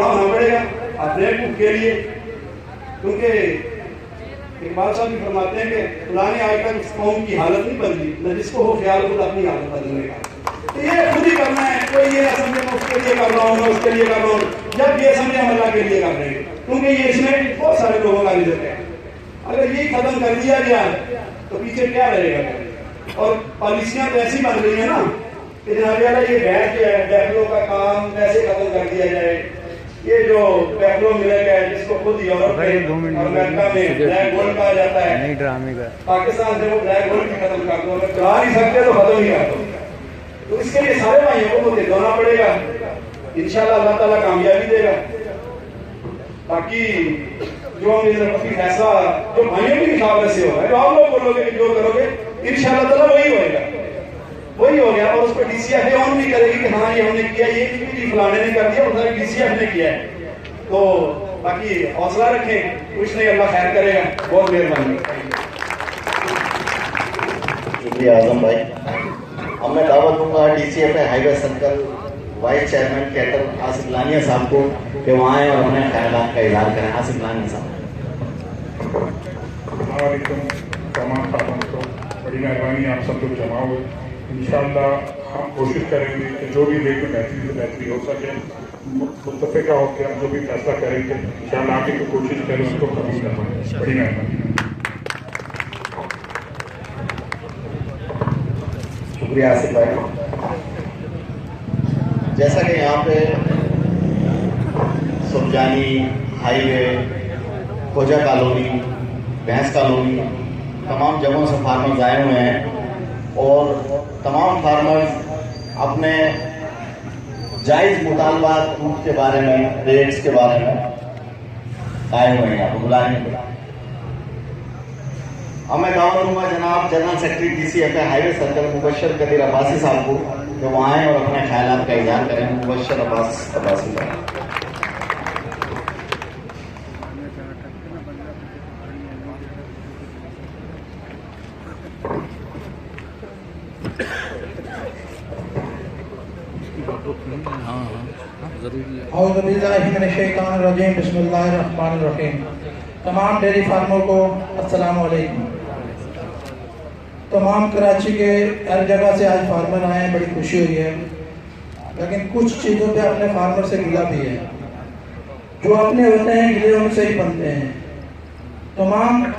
खड़ा होना पड़ेगा अपने भूख के लिए, क्योंकि इकबाल साहब भी फरमाते हैं कि फलाने आज तक इस कौम की हालत नहीं बदली, न जिसको हो ख्याल खुद अपनी हालत बदलने का। तो ये खुद ही करना है, कोई ये ना समझे मैं उसके लिए कर रहा हूँ, मैं उसके लिए कर रहा हूँ, जब ये समझे हम अल्लाह के लिए कर रहे हैं, क्योंकि ये इसमें बहुत सारे लोगों का रिजल्ट है। अगर ये खत्म कर दिया गया तो पीछे क्या रहेगा। और पॉलिसियां तो ऐसी बन रही है ना कि जनाब ये बैठ जो है बैफलो का काम कैसे खत्म कर दिया जाए। ये जो बैफलो मिलेगा जिसको खुद यूरोप में और अमेरिका में ब्लैक गोल्ड कहा जाता है, नहीं ड्रामे का पाकिस्तान से वो ब्लैक गोल्ड भी खत्म कर दो, अगर चला नहीं सकते तो खत्म ही कर दो। तो इसके लिए सारे भाइयों को मुझे दोना पड़ेगा, इंशाल्लाह अल्लाह ताला कामयाबी देगा। बाकी जो फैसला जो भाइयों के हिसाब से होगा, जो आप लोग बोलोगे कि जो करोगे इंशाल्लाह ताला वही होएगा, वही हो गया। और उस पर DCF ऑन भी करेगी कि हाँ ये हमने किया, ये नहीं फलाने ने कर दिया, उधर DCF ने किया है। तो बाकी हौसला रखें, कुछ नहीं अल्लाह खैर करेगा। बहुत मेहरबानी। शुक्रिया आजम भाई। अब मैं दावत दूंगा DCF highway circle vice chairman कैटर आसिफ लानिया साहब को कि वहाँ आए और अपने ख्यालात का इजहार करें। आसिफ लानिया साहब। तमाम खातों को बड़ी मेहरबानी, आप सब लोग जमा हुए। इंशाअल्लाह हम कोशिश करेंगे कि जो भी लेकर बेहतरी से बेहतरी हो सके, मुत्तफ़िक़ा होकर हम जो भी फैसला करेंगे इंशाअल्लाह आगे की कोशिश करें उसको कबूल करवाएं। बड़ी मेहरबानी। शुक्रिया आसिफ भाई। जैसा कि यहाँ पे सुरजानी हाईवे, खोजा कॉलोनी, भैंस कॉलोनी, तमाम जगहों से फार्मर्स आए हुए हैं और तमाम फार्मर्स अपने जायज़ मुतालबात के बारे में, रेट्स के बारे में आए हुए हैं। आपको बुलाएंगे। अब मैं दावत दूंगा जनाब general secretary DCF highway circle Mubashar Qadeer Abbasi साहब को कि वो आएँ और अपने ख्यालात का इजहार करें। मुबशर अब्बासी का। बिस्मिल्लाहिर्रहमानिर्रहीम। तमाम डेयरी फार्मों को अस्सलाम वालेकुम। तमाम कराची के हर जगह से आज फार्मर आए हैं, बड़ी खुशी हुई है, लेकिन कुछ चीज़ों पे अपने फार्मर से गिला भी है। जो अपने होते हैं गिले उनसे ही बनते हैं। तमाम